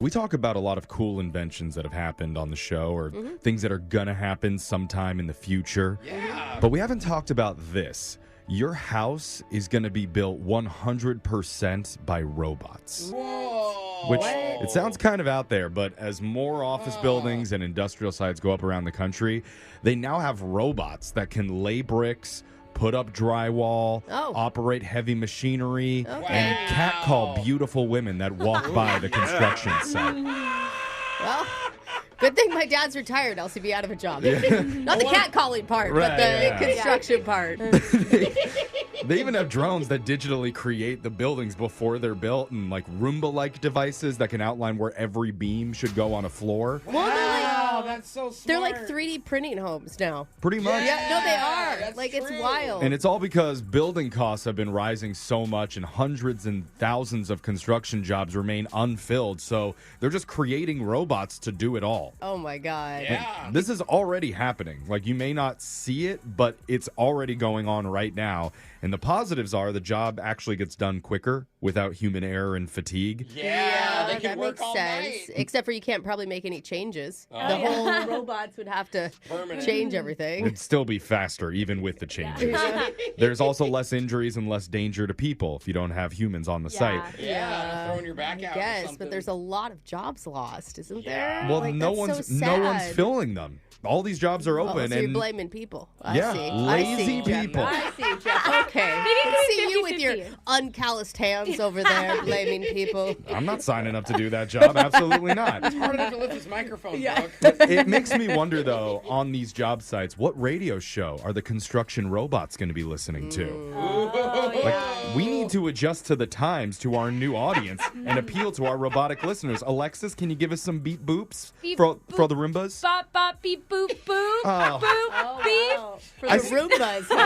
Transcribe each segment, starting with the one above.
We talk about a lot of cool inventions that have happened on the show or things that are going to happen sometime in the future. Yeah. But we haven't talked about this. Your house is going to be built 100% by robots. Whoa. Which, it sounds kind of out there, but as more office buildings and industrial sites go up around the country, they now have robots that can lay bricks, put up drywall, operate heavy machinery, and catcall beautiful women that walk by the construction site. Well, good thing my dad's retired, else he'd be out of a job. Not the catcalling part, but the construction part. They even have drones that digitally create the buildings before they're built, and like Roomba-like devices that can outline where every beam should go on a floor. Wow, that's so smart. They're like 3D printing homes now. Pretty much. Yeah, no, they are. That's Like, true. it's wild. And it's all because building costs have been rising so much and hundreds and thousands of construction jobs remain unfilled. So they're just creating robots to do it all. Oh, my God. Yeah. This is already happening. Like, you may not see it, but it's already going on right now. And the positives are the job actually gets done quicker without human error and fatigue. Yeah, they can that work makes all sense. night. Except for you can't probably make any changes. Oh. The whole robots would have to Permanent. change everything. It'd still be faster, even with the changes. There's also less injuries and less danger to people if you don't have humans on the site. Yeah, throwing your back out or Yes, something. but there's a lot of jobs lost, isn't Yeah. there? Well, Like, no that's one's so no one's sad. filling them. All these jobs are Oh, open, so you're and blaming people. I Yeah, see. lazy I see, Jeff. people. I see, Jeff. Okay. Maybe it could I be see you with your 50-50. uncalloused hands over there blaming people. I'm not signing up to do that job. Absolutely not. It's hard enough to lift this microphone, Doug. It makes me wonder, though, on these job sites, what radio show are the construction robots going to be listening to? Like, we need to adjust to the times to our new audience and appeal to our robotic listeners. Alexis, can you give us some beep boops Beep for boop. the Roombas? Bop, bop, beep, boop, boop, Oh. boop, beep. For the Roombas. Wow,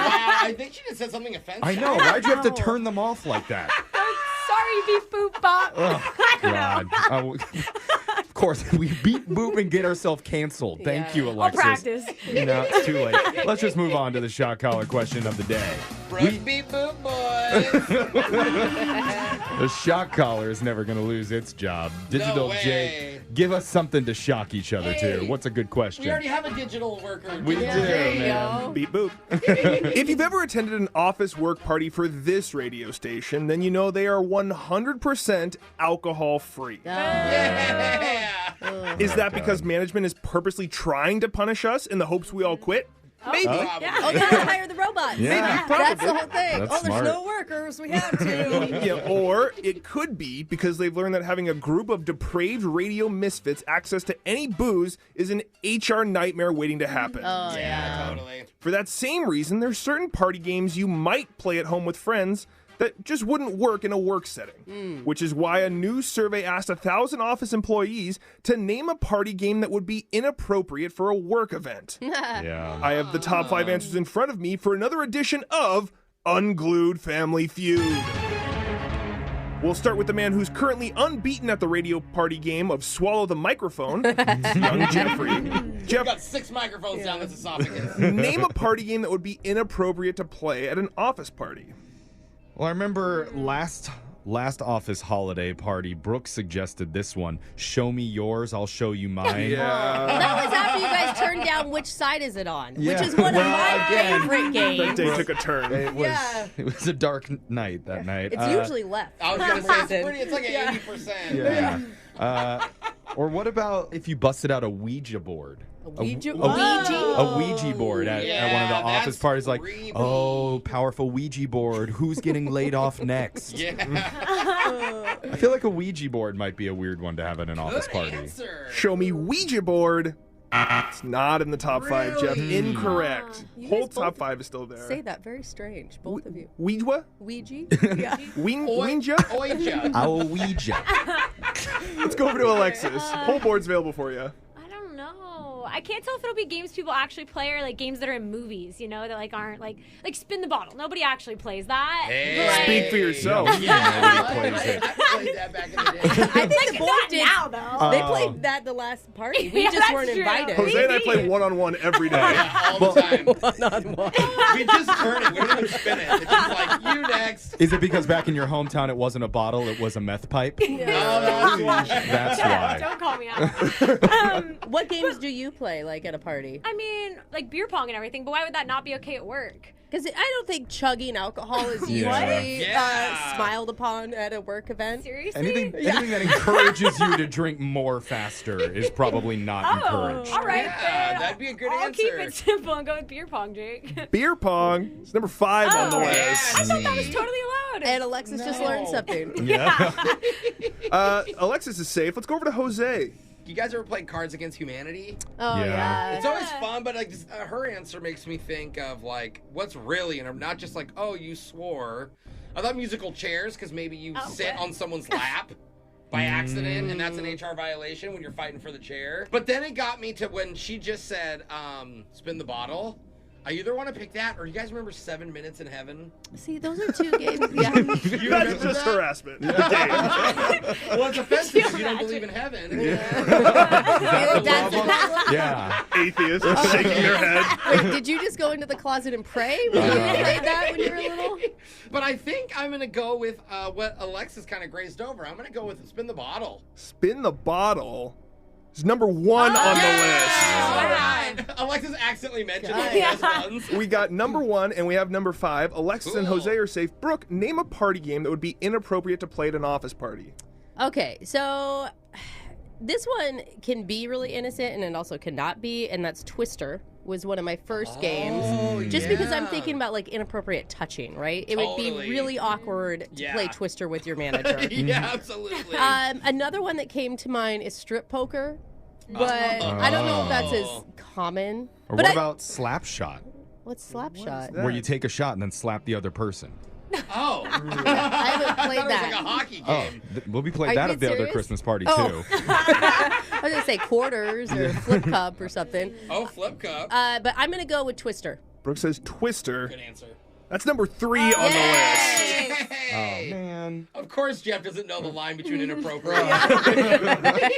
I think she just said something offensive. I know. Why'd you have to turn them off like that? Sorry, beep, boop, bop. Oh, God. Of course, we beep boop and get ourselves canceled. Thank you, I'll Alexis. practice. No, it's too late. Let's just move on to the shot collar question of the day. Brooke beep boop boys. The shock collar is never going to lose its job. Digital way. Jake, give us something to shock each other to. Hey. What's a good question? We already have a digital worker. We do, There you man. go. Beep boop. If you've ever attended an office work party for this radio station, then you know they are 100% alcohol free. Yeah. Is that because management is purposely trying to punish us in the hopes we all quit? Maybe. Probably. Oh, they gotta hire the robots. Yeah. That's the whole thing. That's Oh, smart. there's no workers. We have to. Yeah, or it could be because they've learned that having a group of depraved radio misfits access to any booze is an HR nightmare waiting to happen. Yeah, totally. For that same reason, there's certain party games you might play at home with friends that just wouldn't work in a work setting. Which is why a new survey asked 1,000 office employees to name a party game that would be inappropriate for a work event. Yeah. I have the top 5 answers in front of me for another edition of Unglued Family Feud. We'll start with the man who's currently unbeaten at the radio party game of Swallow the Microphone, young Jeffrey. We've Jeff, got 6 microphones down this esophagus. name a party game that would be inappropriate to play at an office party. Well, I remember last office holiday party, Brooke suggested this one. Show me yours, I'll show you mine. That was after you guys turned down Which Side Is It On? Yeah. Which is one of Well, my again, favorite games. That day took a turn. It was a dark night that night. It's usually left. I was going to say, it's like an 80%. Yeah. Or what about if you busted out a Ouija board? A Ouija? A Ouija board at one of the Yeah, office that's parties, like, creepy. oh, powerful Ouija board. Who's getting laid off next? Yeah. I feel like a Ouija board might be a weird one to have at an office Good party. answer. Show me Ouija board. It's not in the top 5, Jeff. Incorrect. You Whole guys top both 5 is still there. Say that very strange, both of you. Ouija? Ouija? Yeah. Ouija? Oija. A Ouija. Let's go over to Alexis. Whole board's available for you. I don't know. I can't tell if it'll be games people actually play or like games that are in movies, that like aren't like Spin the Bottle. Nobody actually plays that. Hey. Speak for yourself. I played that back in the day. I think the boys did. Now though. They played that the last party. We Yeah, just that's weren't true. invited. Jose and I play one-on-one every day. All the time. One-on-one. We just turn it. We don't even spin it. It's just like, you next. Is it because back in your hometown it wasn't a bottle, it was a meth pipe? That's why. Don't call me out. What games do you play like at a party? I mean, like beer pong and everything, but why would that not be okay at work? Because I don't think chugging alcohol is usually Yeah. smiled upon at a work event. Seriously? Anything that encourages you to drink more faster is probably not encouraged. All right, Yeah, then. that'd be a good I'll answer. keep it simple and go with beer pong, Jake. Beer pong is number 5 on the Oh. list. Yeah. I thought that was totally allowed. And Alexis just learned something. Yeah. Alexis is safe. Let's go over to Jose. You guys ever played Cards Against Humanity? Oh, Yeah. yeah. It's always fun, but like her answer makes me think of like what's really, and I'm not just like, oh, you swore. I thought musical chairs because maybe you sit on someone's lap by accident, and that's an HR violation when you're fighting for the chair. But then it got me to when she just said, spin the bottle. I either want to pick that, or you guys remember 7 Minutes in Heaven? See, those are two games. Yeah. You That's remember just that? harassment. Well, it's offensive because you don't believe in heaven. Yeah. Atheist shaking their head. Wait, did you just go into the closet and pray when you played that when you were little? But I think I'm going to go with what Alexis kind of grazed over. I'm going to go with Spin the Bottle. Spin the Bottle is number 1 on the list. All right. Alexis accidentally mentioned God. the best ones. We got number 1 and we have number 5. Alexis and Cool. Jose are safe. Brooke, name a party game that would be inappropriate to play at an office party. Okay, so this one can be really innocent and it also cannot be, and that's Twister. Was one of my first games. Just because I'm thinking about like inappropriate touching, right? It would be Totally. really awkward to play Twister with your manager. Yeah, absolutely. Another one that came to mind is strip poker, but I don't know if that's as common. Or but what about slap shot? what's Slapshot? that? Where you take a shot and then slap the other person. Oh. I haven't I played thought it was that. like a hockey Oh, game. we'll be Are playing you that at the being other serious? Christmas party Oh. too. I was gonna say quarters or flip cup or something. Oh, Flip Cup. But I'm gonna go with Twister. Brooke says Twister. Good answer. That's number 3 on the list. Hey. Man. Of course, Jeff doesn't know the line between inappropriate.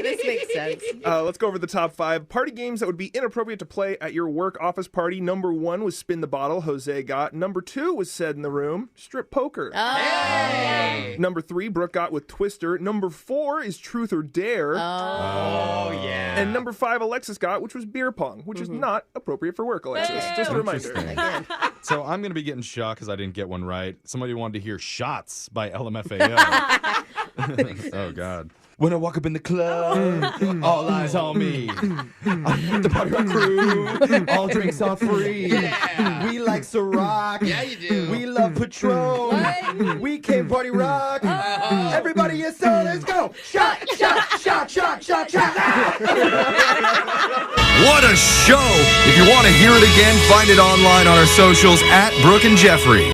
This makes sense. Let's go over the top 5 party games that would be inappropriate to play at your work office party. Number 1 was Spin the Bottle. Jose got. Number 2 was Said in the Room. Strip poker. Hey. Number 3, Brooke got with Twister. Number 4 is Truth or Dare. Oh, yeah. And number 5, Alexis got, which was beer pong, which is not appropropriate for work, Alexis. Just a reminder. Interesting. So I'm going to be getting shot because I didn't get one right. Somebody wanted to hear Shots by LMFAO. Oh, God. When I walk up in the club, all eyes on me. The Party Rock crew, all drinks are free. Yeah. We like Ciroc. Yeah, you do. We love Patron. We came Party Rock. Everybody, yes, so let's go. Shot, shot, shot, shot, shot, shot. What a show! If you want to hear it again, find it online on our socials at Brooke and Jeffrey.